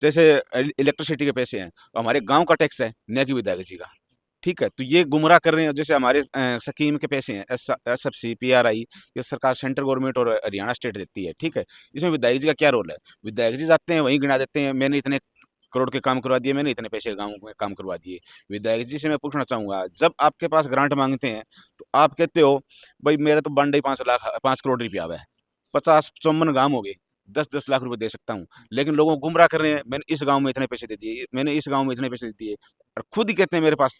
जैसे इलेक्ट्रिसिटी के पैसे हैं, तो हमारे गांव का टैक्स है, न कि विधायक जी का। ठीक है, तो ये गुमराह कर रहे हैं। जैसे हमारे स्कीम के पैसे हैं, SFC, PRI, ये सरकार सेंट्रल गवर्नमेंट और हरियाणा स्टेट देती है। ठीक है, इसमें विधायक जी का क्या रोल है? विधायक जी जाते हैं, वहीं गिना देते हैं, मैंने इतने करोड़ के काम करवा दिए, मैंने इतने पैसे गाँव में काम करवा दिए। विधायक जी से मैं पूछना चाहूंगा, जब आपके पास ग्रांट मांगते हैं तो आप कहते हो भाई मेरा तो बंडे ही 5 लाख 5 करोड़ रुपया है, 50-54 गांव हो गए, 10-10 लाख रुपए दे सकता हूँ, लेकिन लोगों को गुमराह कर रहे हैं, मैंने इस गांव में इतने पैसे दे दिए, मैंने इस गांव में इतने पैसे दे दिए, और खुद ही कहते हैं मेरे पास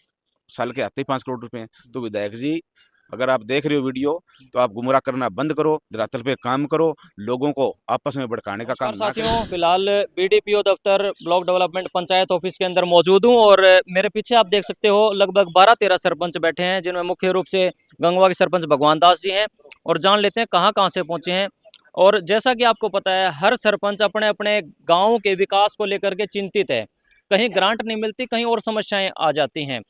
साल के आते ही 5 करोड़ रुपए हैं। तो विधायक जी, अगर आप देख रहे हो वीडियो, तो आप गुमराह करना बंद करो, धरातल पे काम करो, लोगों को आपस में भड़काने का नमस्कार काम ना साथियों, करें। फिलहाल BDPO दफ्तर ब्लॉक डेवलपमेंट पंचायत ऑफिस के अंदर मौजूद हूं और मेरे पीछे आप देख सकते हो लगभग 12-13 सरपंच बैठे हैं, जिनमें मुख्य रूप से गंगवा के सरपंच भगवान दास जी हैं। और जान लेते हैं कहां कहां से पहुंचे हैं। और जैसा कि आपको पता है, हर सरपंच अपने अपने गाँव के विकास को लेकर के चिंतित है। कहीं ग्रांट नहीं मिलती, कहीं और समस्याएं आ जाती हैं,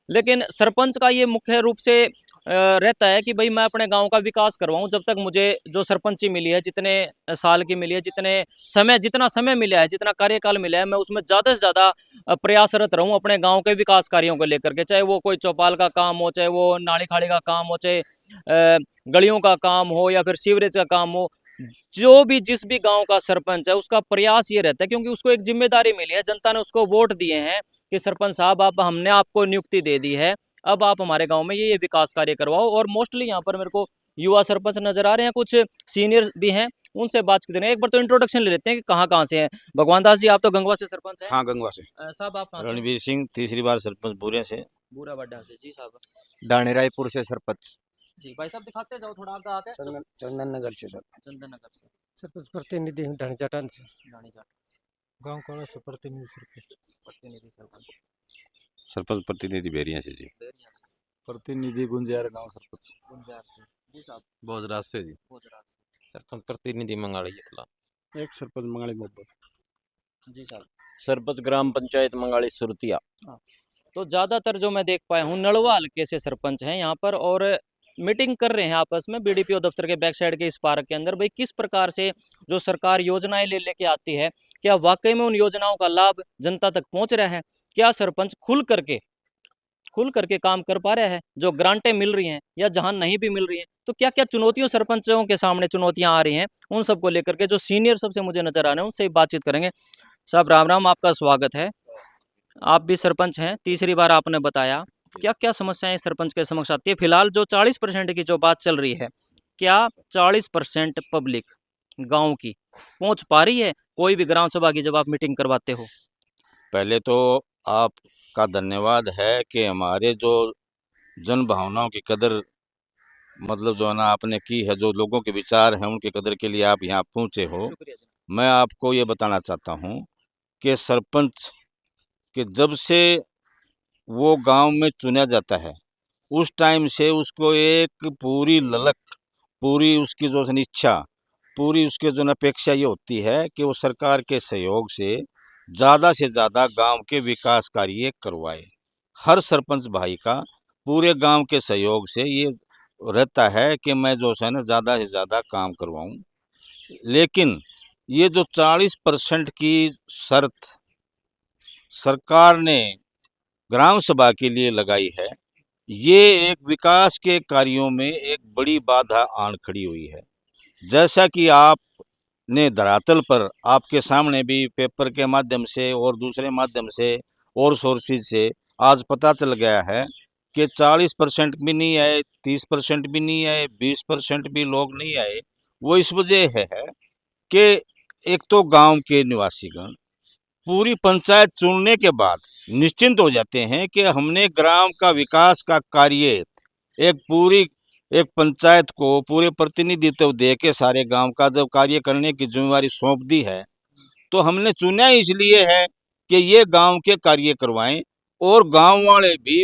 लेकिन सरपंच का ये मुख्य रूप से रहता है कि भाई मैं अपने गांव का विकास करवाऊं। जब तक मुझे जो सरपंची मिली है, जितने साल की मिली है, जितना समय मिला है, जितना कार्यकाल मिला है, मैं उसमें ज़्यादा से ज़्यादा प्रयासरत रहूं अपने गांव के विकास कार्यों को लेकर के। चाहे वो कोई चौपाल का काम हो, चाहे वो नाली खाड़ी का काम हो, चाहे गलियों का काम हो, या फिर सीवरेज का काम हो। जो भी जिस भी गांव का सरपंच है, उसका प्रयास ये रहता है, क्योंकि उसको एक जिम्मेदारी मिली है, जनता ने उसको वोट दिए हैं कि सरपंच साहब, आप हमने आपको नियुक्ति दे दी है, अब आप हमारे गांव में ये विकास कार्य करवाओ। और मोस्टली यहाँ पर मेरे को युवा सरपंच नजर आ रहे हैं, कुछ सीनियर भी हैं, उनसे बात करते हैं। एक बार तो इंट्रोडक्शन ले लेते हैं कि कहाँ कहाँ से हैं। भगवान दास जी, आप तो गंगवा से सरपंच हैं। हाँ, गंगवा से। साहब आप कहाँ से हैं? रणवीर सिंह, तीसरी बार सरपंच बुरे से। बूरा बड्डा से। जी साहब। डाणी रायपुर से सरपंच। जी भाई साहब, दिखाते जाओ थोड़ा आगे आके। चंदन नगर से सरपंच। चंदन नगर से। सरपंच प्रतिनिधि हूँ ढाणीचाटान से। रानी जाट। गांव कौन से प्रतिनिधि सरपंच। प्रतिनिधि सरपंच सरपंच प्रतिनिधि बेरिया से जी। बेरिया से। प्रतिनिधि गुंजार गांव सरपंच गुंजार से। जी साहब। भोजराज से जी। गुजरात से। सरपंच प्रतिनिधि मंगाड़ी इकला। एक सरपंच मंगाली मोहब्बत। जी साहब। सरपंच ग्राम पंचायत मंगाड़ी सुरतिया। तो ज़्यादातर जो मैं देख पाया हूँ, नलवा हल्के से सरपंच हैं यहाँ पर, और मीटिंग कर रहे हैं आपस में BDPO दफ्तर के बैक साइड के इस पार्क के अंदर। भाई किस प्रकार से जो सरकार योजनाएं ले लेके आती है, क्या वाकई में उन योजनाओं का लाभ जनता तक पहुंच रहा है? क्या सरपंच खुल करके काम कर पा रहा है? जो ग्रांटें मिल रही हैं या जहां नहीं भी मिल रही हैं, तो क्या क्या चुनौतियों सरपंचों के सामने चुनौतियां आ रही हैं, उन सबको लेकर के जो सीनियर सबसे मुझे नजर आ रहे हैं, उनसे बातचीत करेंगे। साहब राम राम, आपका स्वागत है। आप भी सरपंच हैं, तीसरी बार आपने बताया, क्या क्या समस्याएं सरपंच के समक्ष आती है? फिलहाल जो 40% की जो बात चल रही है, क्या 40% पब्लिक गांव की पहुंच पा रही है कोई भी ग्राम सभा की जब आप मीटिंग करवाते हो? पहले तो आपका धन्यवाद है कि हमारे जो जन भावनाओं की कदर, मतलब जो है ना, आपने की है, जो लोगों के विचार हैं उनकी कदर के लिए आप यहाँ पहुँचे हो। शुक्रिया जी। मैं आपको ये बताना चाहता हूँ कि सरपंच के जब से वो गांव में चुना जाता है, उस टाइम से उसको एक पूरी ललक, पूरी उसकी जो इच्छा, पूरी उसकी जो अपेक्षा ये होती है कि वो सरकार के सहयोग से ज़्यादा गांव के विकास कार्य करवाए। हर सरपंच भाई का पूरे गांव के सहयोग से ये रहता है कि मैं जो है ना ज़्यादा से ज़्यादा काम करवाऊं। लेकिन ये जो 40% की शर्त सरकार ने ग्राम सभा के लिए लगाई है, ये एक विकास के कार्यों में एक बड़ी बाधा आन खड़ी हुई है। जैसा कि आपने धरातल पर, आपके सामने भी पेपर के माध्यम से और दूसरे माध्यम से और सोर्सेज से आज पता चल गया है कि 40% भी नहीं आए, 30% भी नहीं आए, 20% भी लोग नहीं आए। वो इस वजह है कि एक तो गांव के निवासीगण पूरी पंचायत चुनने के बाद निश्चिंत हो जाते हैं कि हमने ग्राम का विकास का कार्य एक पंचायत को पूरे प्रतिनिधित्व दे के सारे गांव का जब कार्य करने की जिम्मेवारी सौंप दी है, तो हमने चुना इसलिए है कि ये गांव के कार्य करवाएं। और गांव वाले भी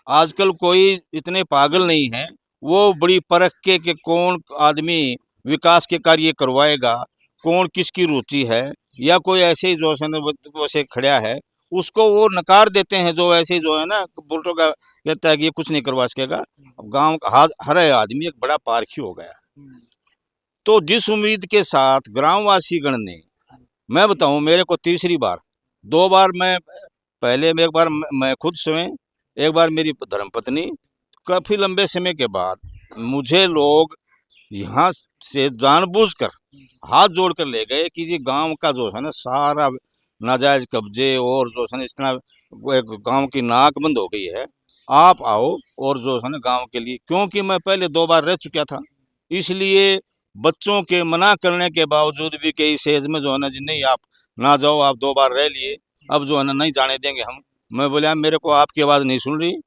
आजकल कोई इतने पागल नहीं हैं, वो बड़ी परख के कि कौन आदमी विकास के कार्य करवाएगा, कौन किसकी रुचि है, या कोई ऐसे ही जो है ना वैसे खड़ा है, उसको वो नकार देते हैं। जो ऐसे जो है ना बुलटो का कहता है कि ये कुछ नहीं करवा सकेगा। अब गांव का हर आदमी एक बड़ा पारखी हो गया। तो जिस उम्मीद के साथ ग्रामवासी गण ने, मैं बताऊं, मेरे को तीसरी बार 2 बार मैं पहले में, एक बार मैं खुद स्वयं, एक बार मेरी धर्मपत्नी। काफी लंबे समय के बाद मुझे लोग यहाँ से जानबूझकर हाथ जोड़कर ले गए कि ये गांव का जो है ना सारा नाजायज कब्जे और जो है ना इतना एक गांव की नाक बंद हो गई है, आप आओ और जो है ना गांव के लिए, क्योंकि मैं पहले 2 बार रह चुका था, इसलिए बच्चों के मना करने के बावजूद भी कई सेज में जो है ना जी नहीं आप ना जाओ, आप 2 बार रह लिए, अब जो है ना नहीं जाने देंगे हम। मैं बोला मेरे को आपकी आवाज़ नहीं सुन रही,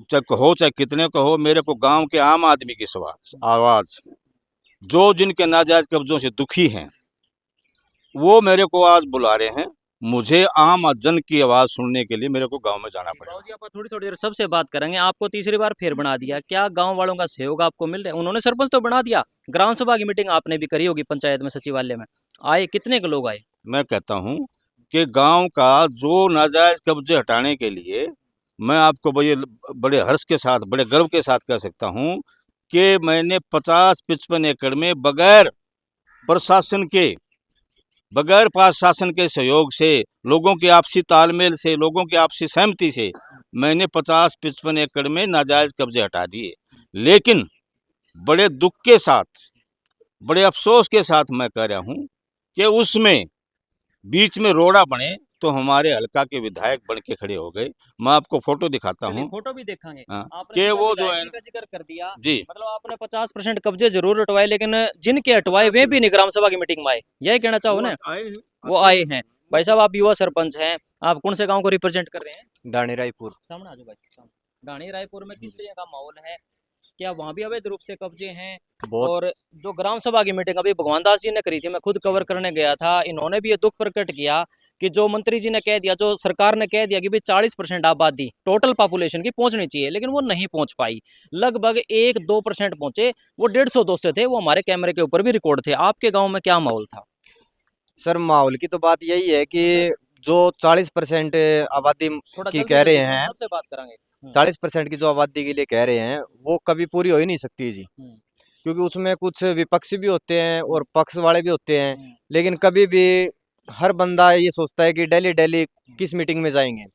चाहे कहो चाहे कितने कहो, मेरे को गांव के आम आदमी की आवाज़, जो जिनके नाजायज कब्जों से दुखी हैं, वो मेरे को आज बुला रहे हैं। मुझे आम जन की आवाज़ सुनने के लिए मेरे को गांव में जाना पड़ेगा। बाबूजी आप थोड़ी थोड़ी देर सबसे बात करेंगे। आपको तीसरी बार फिर बना दिया, क्या गांव वालों का सहयोग आपको मिल रहा है? उन्होंने सरपंच तो बना दिया, ग्राम सभा की मीटिंग आपने भी करी होगी पंचायत में, सचिवालय में आए, कितने के लोग आए? मैं कहता हूं कि गांव का जो नाजायज कब्जे हटाने के लिए मैं आपको बड़े हर्ष के साथ, बड़े गर्व के साथ कह सकता हूं कि मैंने 50-55 एकड़ में बगैर प्रशासन के सहयोग से, लोगों के आपसी तालमेल से, लोगों की आपसी सहमति से मैंने 50-55 एकड़ में नाजायज कब्जे हटा दिए। लेकिन बड़े दुख के साथ, बड़े अफसोस के साथ मैं कह रहा हूं कि उसमें बीच में रोड़ा बने तो हमारे हल्का के विधायक बन के खड़े हो गए। मैं आपको फोटो दिखाता चलिए हूं फोटो भी देखेंगे। हाँ, आपने कि बिना वो जो विधायक है जी का जिक्र कर दिया, जी, मतलब आपने 50% कब्जे जरूर हटवाए, लेकिन जिनके हटवाए वे भी नहीं ग्राम सभा की मीटिंग में आए, यही कहना चाहो ना? वो आए हैं। भाई साहब आप युवा सरपंच हैं, आप कौन से गांव को रिप्रेजेंट कर रहे हैं? डाणी रायपुर। सामने आ जाओ भाई साहब। डाणी रायपुर में किस तरह का माहौल है? क्या वहाँ भी अवैध रूप से कब्जे हैं? बहुत और जो ग्राम सभा की मीटिंग अभी भगवान दास जी ने करी थी, मैं खुद कवर करने गया था, इन्होंने भी ये दुख प्रकट किया कि जो मंत्री जी ने कह दिया, जो सरकार ने कह दिया कि भाई 40% आबादी टोटल पॉपुलेशन की पहुंचनी चाहिए, लेकिन वो नहीं पहुंच पाई। लगभग 1-2% पहुंचे, वो 150-200 थे, वो हमारे कैमरे के ऊपर भी रिकॉर्ड थे। आपके गाँव में क्या माहौल था? सर माहौल की तो बात यही है कि जो 40% आबादी थोड़ा की जल्दी कह रहे जल्दी हैं, सबसे बात करेंगे। 40% की जो आबादी के लिए कह रहे हैं वो कभी पूरी हो ही नहीं सकती जी, क्योंकि उसमें कुछ विपक्षी भी होते हैं और पक्ष वाले भी होते हैं। लेकिन कभी भी हर बंदा ये सोचता है कि डेली डेली किस मीटिंग में जाएंगे।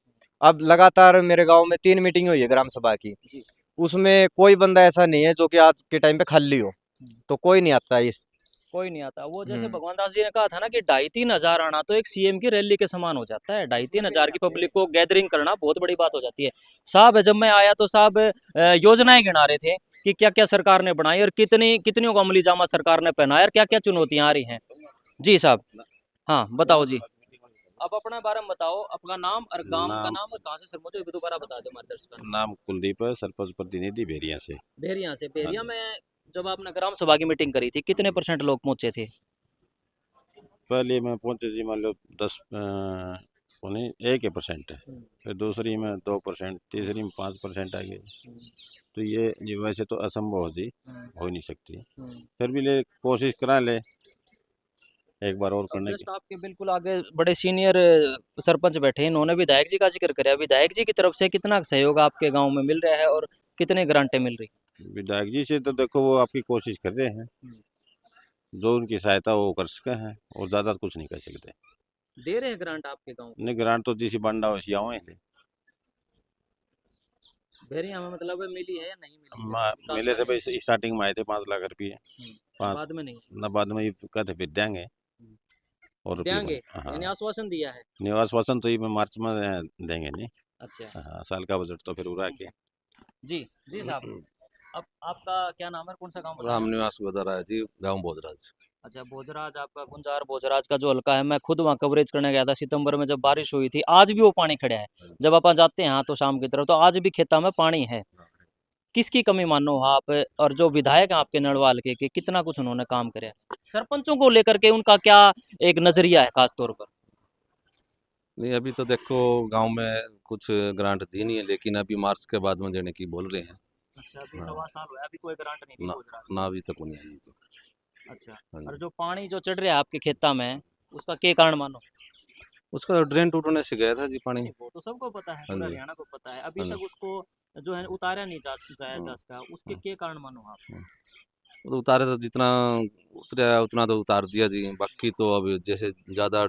अब लगातार मेरे गांव में 3 मीटिंग हुई है ग्राम सभा की, उसमें कोई बंदा ऐसा नहीं है जो कि आज के टाइम पे खाली हो, तो कोई नहीं आता इस। कोई नहीं आता। वो जैसे भगवान दास जी ने कहा था ना कि 2,500-3 हजार आना तो एक सीएम की रैली के समान हो जाता है। 2,500-3 हजार की पब्लिक को गैदरिंग करना बहुत बड़ी बात हो जाती है। साहब जब मैं आया तो साहब योजनाएं गिना रहे थे कि क्या क्या सरकार ने बनाई और कितनियों को अमली जामा सरकार ने पहनाया और क्या क्या चुनौतियां आ रही हैं। जी साहब, हाँ बताओ जी। अब अपने बारे में बताओ, अपना नाम और गांव का नाम और कहाँ से सर, मुझे दोबारा बता दो हमारे दर्शकों को। नाम कुलदीप है, सरपंच प्रतिनिधि भेरिया से। भेरिया से। भेरिया में जब आपने ग्राम सभा की मीटिंग करी थी, कितने % लोग पहुंचे थे? पहले में पहुंचे जी मान लो 1% है, फिर दूसरी में 2%, तीसरी में 5% आ गए। तो ये वैसे तो असंभव जी, हो नहीं सकती, फिर भी ले कोशिश करा ले एक बार और करने की। जस्ट आपके बिल्कुल आगे बड़े सीनियर सरपंच बैठे हैं, इन्होंने विधायक जी का जिक्र कराया। विधायक जी की तरफ से कितना सहयोग आपके गांव में मिल रहा है और कितने ग्रांटें मिल रही? विधायक जी से तो देखो वो आपकी कोशिश कर रहे हैं, जो उनकी सहायता वो कर सके हैं, और ज़्यादा कुछ नहीं कर सकते। दे रहे हैं ग्रांट आपके गांव? नहीं ग्रांट तो जिसी बंडा वैसी आओ है भेरिया में मतलब मिली है या नहीं मिली? मिले थे भाई, स्टार्टिंग में आए थे 5 लाख रुपये, बाद में नहीं ना बाद में ये कहते फिर देंगे और रुपये देंगे, हाँ, यानी आश्वासन दिया है। निवास वासन तो ये मार्च में देंगे नहीं। अच्छा हाँ, साल का बजट तो फिर उड़ा के। जी। जी साहब, अब आपका क्या नाम है, कौन सा गाँव? रामनिवास बदरा जी, गाँव भोजराज। अच्छा भोजराज, आपका गुंजार भोजराज का जो हल्का है, मैं खुद वहाँ कवरेज करने गया था सितंबर में जब बारिश हुई थी। आज भी वो पानी खड़ा है, जब अपन जाते हैं तो शाम की तरफ, तो आज भी खेता में पानी है। किसकी कमी मानो आप? और जो विधायक हैं आपके नड़वाल के, कि कितना कुछ उन्होंने काम करे, सरपंचों को लेकर के उनका क्या एक नजरिया है खास तौर पर? नहीं अभी तो देखो गांव में कुछ ग्रांट दी नहीं है, लेकिन अभी मार्च के बाद में देने की बोल रहे हैं। अच्छा अभी हाँ। 1.25 साल हुआ, अभी कोई ग्रांट नहीं दी ना, भोजराज? ना अभी तक नहीं आई तो। अच्छा, हाँ और जी। जो पानी जो चढ़ रहा है आपके खेता में, उसका क्या कारण मानो? उसका तो ड्रेन टूटने से गया था जी पानी। वो तो सबको पता है, हाँ पूरा जी। हरियाणा को पता है। अभी हाँ तक जी। उसको जो है उतारा नहीं जाया जा सका, उसके हाँ। क्या कारण मानो आप? वो तो उतारे तो जितना उतरा उतना तो उतार दिया जी, बाकी तो अब जैसे ज़्यादा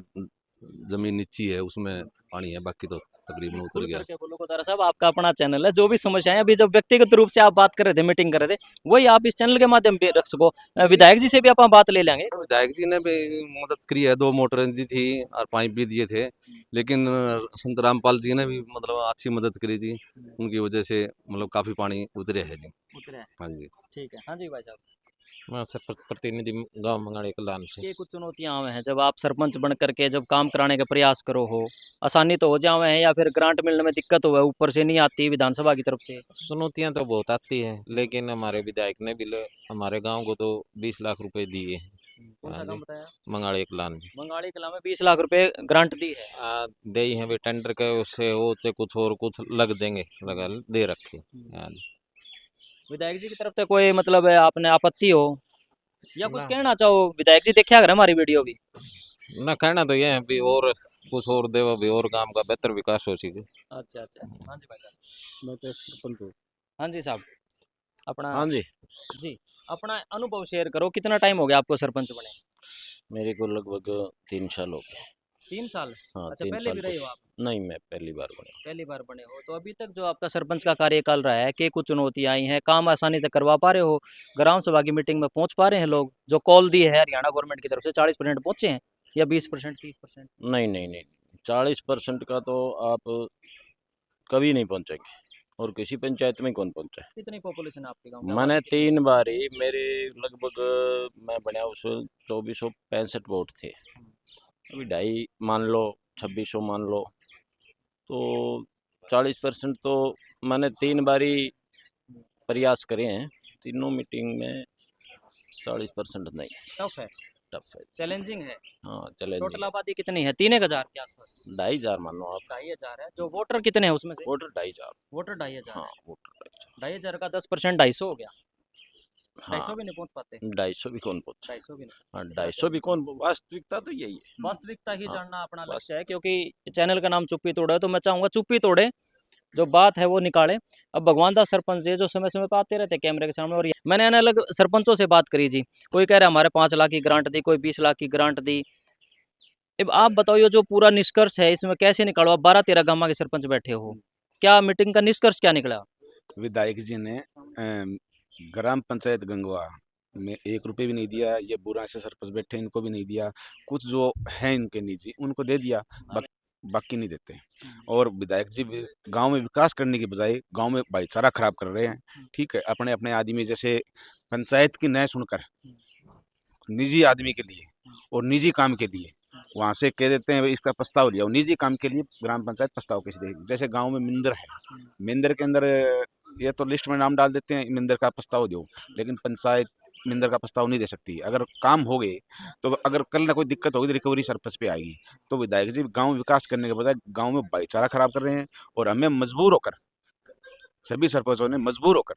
जमीन नीची है उसमें पानी है, बाकी तो तकरीबन उतर खुल गया। करके बोलो खुदारा साहब, आपका अपना चैनल है, जो भी समस्याएं अभी जब व्यक्तिगत रूप से आप बात कर रहे थे, मीटिंग कर रहे थे, वही आप इस चैनल के माध्यम पे रख सको। विधायक जी से भी आप बात ले लेंगे। विधायक जी ने भी मदद करी है, 2 मोटरें दी थी और पाइप भी दिए थे, लेकिन संत रामपाल जी ने भी मतलब अच्छी मदद करी जी, उनकी वजह से मतलब काफी पानी उतरे है जी। उतरे हैं। हाँ जी। ठीक है, हाँ जी भाई साहब। मैं सरपंच प्रतिनिधि गांव मंगाड़ी कलान से। ये कुछ चुनौतियां आवे हैं जब आप सरपंच बन करके जब काम कराने का प्रयास करो हो, आसानी तो हो जावे हैं या फिर ग्रांट मिलने में दिक्कत हो ऊपर से नहीं आती विधानसभा की तरफ से? चुनौतियां तो बहुत आती है, लेकिन हमारे विधायक ने भी हमारे गांव को तो 20 लाख रुपए दिए हैं। कौन सा हाँ काम जी, बताया? मंगाड़ी कलान जी। बंगाली कला में 20 लाख रुपए ग्रांट दी है। दे ही हैं भी टेंडर के, उससे वो से कुछ और कुछ लग देंगे, लगा दे रखे। हाँ जी। विधायक जी की तरफ से कोई मतलब है आपने आपत्ति हो या कुछ ना। कहना चाहो? विधायक जी देखा अगर हमारी वीडियो भी। ना कहना तो ये है भी और कुछ और देवा भी और काम का बेहतर विकास हो सके। अच्छा अच्छा, हाँ जी भाई साहब। मैं तो एक सरपंच हूँ। हाँ जी साहब, अपना हाँ जी, जी अपना अनुभव शेयर करो, कितना टाइम हो गया आपको सरपंच बने? मेरे को लगभग 3 साल हो गए। 3 साल? हाँ, अच्छा, 3 पहले साल भी रहे कुछ हो आप? नहीं, मैं पहली बार बना। पहली बार बने हो तो अभी तक जो आपका सरपंच का कार्यकाल रहा है, कि कुछ चुनौतियां आई हैं, काम आसानी से करवा पा रहे हो? ग्राम सभा की मीटिंग में पहुंच पा रहे हैं लोग? जो कॉल दी है हरियाणा गवर्नमेंट की तरफ से 40% पहुंचे हैं या 20%, 30%? नहीं, नहीं, नहीं, 40% का तो आप कभी नहीं पहुँचेंगे और किसी पंचायत में कौन पहुँचा है। कितनी पॉपुलेशन है आपके गाँव में? मैंने आबादी कितनी 3 बार ही मेरे लगभग मैं बना उस 2465 वोट थे। अभी ढाई मान लो, 2600 मान लो, तो 40% तो मैंने 3 बारी प्रयास करे हैं, तीनों मीटिंग में 40% नहीं, टफ है, टफ है। चैलेंजिंग है? हाँ, टोटल चैलेंजिंग। आबादी कितनी है? 3,000 के आसपास? 2500 मान लो आप। 2,500 है। जो वोटर कितने हैं उसमें से? वोटर 2500। वोटर 2,500 हाँ, है। वोटर 2500। 2,500 का 10% 250 हो गया। 250 हाँ, भी नहीं पहुंच पाते? 250 भी कौन पहुँचे। 250 भी नहीं। हाँ, 250 भी कौन, वास्तविकता तो यही है। वास्तविकता ही हाँ, जानना अपना बस। लक्ष्य है, क्योंकि चैनल का नाम चुप्पी तोड़े है, तो मैं चाहूंगा चुप्पी तोड़े, जो बात है वो निकाले। अब भगवान दास सरपंच है जो समय समय पर आते रहते हैं कैमरे के सामने, और मैंने अलग अलग सरपंचों से बात करी जी। कोई कह रहा है हमारे 5 लाख की ग्रांट दी, कोई 20 लाख की ग्रांट दी। अब आप बताओ ये जो पूरा निष्कर्ष है इसमें कैसे निकालो? आप 12-13 गांव के सरपंच बैठे हो, क्या मीटिंग का निष्कर्ष क्या निकला? विधायक जी ने ग्राम पंचायत गंगवा में 1 रुपये भी नहीं दिया। ये बुरा से सरपंच बैठे इनको भी नहीं दिया। कुछ जो है इनके निजी उनको दे दिया, बाकी नहीं देते। और विधायक जी गांव में विकास करने की बजाय गांव में भाईचारा खराब कर रहे हैं। ठीक है, अपने अपने आदमी जैसे पंचायत की न सुनकर निजी आदमी के लिए और निजी काम के लिए वहाँ से कह देते हैं भाई इसका प्रस्ताव लिया, निजी काम के लिए ग्राम पंचायत प्रस्ताव कैसे देगी? जैसे गांव में मिंदर है, मिंदर के अंदर ये तो लिस्ट में नाम डाल देते हैं मिंदर का प्रस्ताव दो, लेकिन पंचायत मिंदर का प्रस्ताव नहीं दे सकती। अगर काम हो गए तो अगर कल ना कोई दिक्कत होगी तो रिकवरी सरपंच पे आएगी। तो विधायक जी गांव विकास करने के बजाय गांव में भाईचारा खराब कर रहे हैं, और हमें मजबूर होकर, सभी सरपंचों ने मजबूर होकर,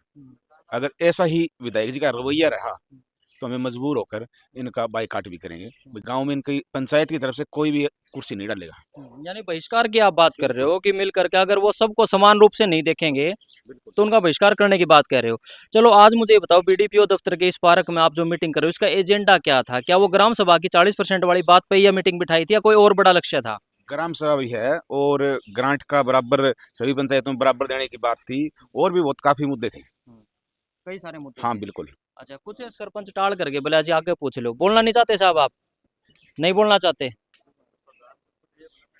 अगर ऐसा ही विधायक जी का रवैया रहा तो हमें मजबूर होकर इनका बाइकाट भी करेंगे। गांव में इनकी पंचायत की तरफ से कोई भी कुर्सी नहीं डालेगा। यानी बहिष्कार की आप बात कर रहे हो कि मिल करके अगर वो सबको समान रूप से नहीं देखेंगे तो उनका बहिष्कार करने की बात कह रहे हो। चलो आज मुझे ये बताओ, बीडीपीओ दफ्तर के इस पार्क में आप जो मीटिंग कर रहे हो इसका एजेंडा क्या था? क्या वो ग्राम सभा की 40% वाली बात पे यह मीटिंग बिठाई थी या कोई और बड़ा लक्ष्य था? ग्राम सभा भी है और ग्रांट का बराबर सभी पंचायतों में बराबर देने की बात थी, और भी बहुत काफी मुद्दे थे। कई सारे मुद्दे हाँ थे। बिल्कुल। अच्छा, कुछ सरपंच टाल करके बोला जी आगे पूछ लो, बोलना नहीं चाहते साहब? आप नहीं बोलना चाहते?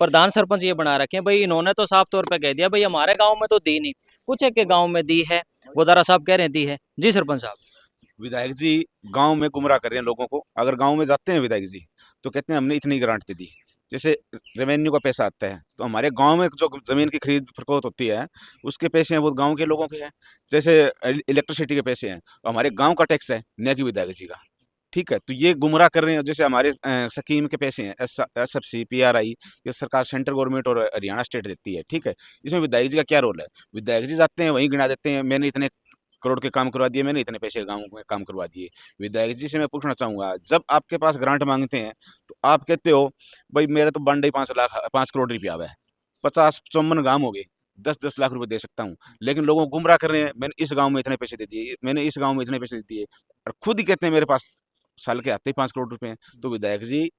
प्रधान सरपंच ये बना रखे हैं भाई, इन्होंने तो साफ तौर पे कह दिया भाई हमारे गांव में तो दी नहीं, कुछ एक के गांव में दी है। गोदारा साहब कह रहे हैं दी है। जी सरपंच साहब। विधायक जी गांव में गुमराह कर रहे हैं लोगों को। अगर गांव में जाते हैं विधायक जी तो कहते हैं हमने इतनी ग्रांट दे दी। जैसे रेवेन्यू का पैसा आता है तो हमारे गांव में जो जमीन की खरीद फरोख्त होती है उसके पैसे हैं वो गांव के लोगों के हैं। जैसे इलेक्ट्रिसिटी के पैसे हैं तो हमारे गांव का टैक्स है, न कि विधायक जी का। ठीक है, तो ये गुमराह कर रहे हैं। जैसे हमारे स्कीम के पैसे हैं SFC PRI, ये सरकार सेंट्रल गवर्नमेंट और हरियाणा स्टेट देती है। ठीक है, इसमें विधायक जी का क्या रोल है? विधायक जी जाते हैं वहीं गिना देते हैं मैंने इतने करोड़ के काम करवा दिए, मैंने इतने पैसे गाँव में काम करवा दिए। विधायक जी से मैं पूछना चाहूंगा, जब आपके पास ग्रांट मांगते हैं तो आप कहते हो भाई मेरा तो बंडे 5 करोड़ रुपया आवा है, 50-54 गांव हो गए, 10-10 लाख रुपए दे सकता हूँ। लेकिन लोगों को गुमराह कर रहे हैं, मैंने इस गांव में इतने पैसे दे दिए, मैंने इस गांव में इतने पैसे दे दिए, और खुद ही कहते हैं मेरे पास साल के आते ही 5 करोड़ रुपए हैं। तो विधायक जी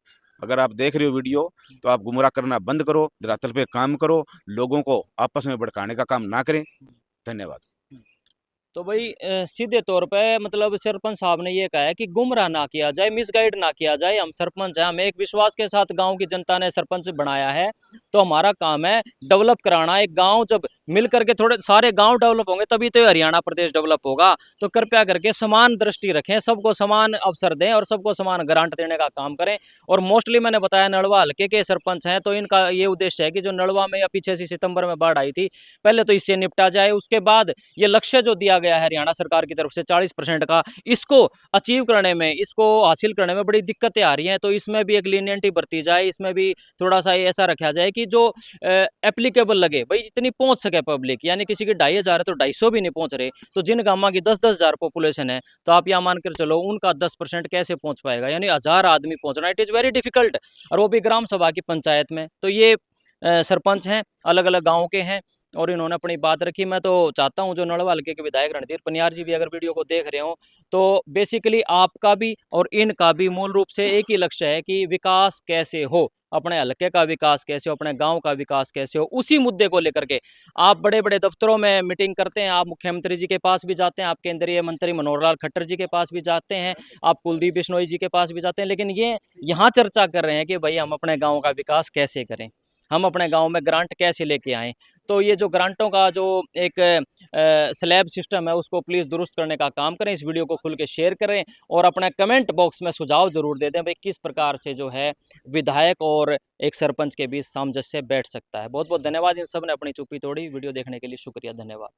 अगर आप देख रहे हो वीडियो तो आप गुमराह करना बंद करो, धरातल पे काम करो, लोगों को आपस में भड़काने का काम ना करें। धन्यवाद। तो भाई सीधे तौर पे मतलब सरपंच साहब ने ये कहा है कि गुमराह ना किया जाए, मिसगाइड ना किया जाए। हम सरपंच हैं, हमें एक विश्वास के साथ गांव की जनता ने सरपंच बनाया है, तो हमारा काम है डेवलप कराना। एक गांव जब मिल करके थोड़े सारे गांव डेवलप होंगे तभी तो हरियाणा प्रदेश डेवलप होगा। तो कृपया करके समान दृष्टि रखें, सबको समान अवसर दें और सबको समान ग्रांट देने का काम करें। और मोस्टली मैंने बताया नलवा हल्के के सरपंच हैं, तो इनका ये उद्देश्य है कि जो नलवा में या पीछे से सितंबर में बाढ़ आई थी, पहले तो इससे निपटा जाए। उसके बाद ये लक्ष्य जो दिया गया है हरियाणा सरकार की तरफ से 40% का, इसको अचीव करने में, इसको हासिल करने में बड़ी दिक्कतें आ रही हैं। तो इसमें भी एक लीनियंटी बरती जाए, इसमें भी थोड़ा सा ऐसा रखा जाए कि जो एप्लीकेबल लगे, भाई जितनी पहुंच सके पब्लिक। यानी किसी की 2,500 है तो 250 भी नहीं पहुंच रहे, तो जिन गांव की 10-10 हज़ार पॉपुलेशन है, तो आप यहाँ मानकर चलो उनका 10% कैसे पहुंच पाएगा। यानी 1000 आदमी पहुंचना, इट इज़ वेरी डिफिकल्ट, और वो भी ग्राम सभा की पंचायत में। तो ये सरपंच हैं, अलग अलग गाँव के हैं, और इन्होंने अपनी बात रखी। मैं तो चाहता हूं जो नलवा हल्के के विधायक रणधीर पनियार जी भी अगर वीडियो को देख रहे हो, तो बेसिकली आपका भी और इनका भी मूल रूप से एक ही लक्ष्य है कि विकास कैसे हो, अपने हल्के का विकास कैसे हो, अपने गांव का विकास कैसे हो। उसी मुद्दे को लेकर के आप बड़े बड़े दफ्तरों में मीटिंग करते हैं, आप मुख्यमंत्री जी के पास भी जाते हैं, आप केंद्रीय मंत्री मनोहर लाल खट्टर जी के पास भी जाते हैं, आप कुलदीप बिश्नोई जी के पास भी जाते हैं, लेकिन ये यहाँ चर्चा कर रहे हैं कि भाई हम अपने गाँव का विकास कैसे करें, हम अपने गांव में ग्रांट कैसे लेके आएँ। तो ये जो ग्रांटों का जो एक स्लैब सिस्टम है, उसको प्लीज़ दुरुस्त करने का काम करें। इस वीडियो को खुल के शेयर करें और अपना कमेंट बॉक्स में सुझाव ज़रूर दे दें भाई किस प्रकार से जो है विधायक और एक सरपंच के बीच सामंजस्य बैठ सकता है। बहुत बहुत धन्यवाद। इन सब ने अपनी चुप्पी तोड़ी। वीडियो देखने के लिए शुक्रिया, धन्यवाद।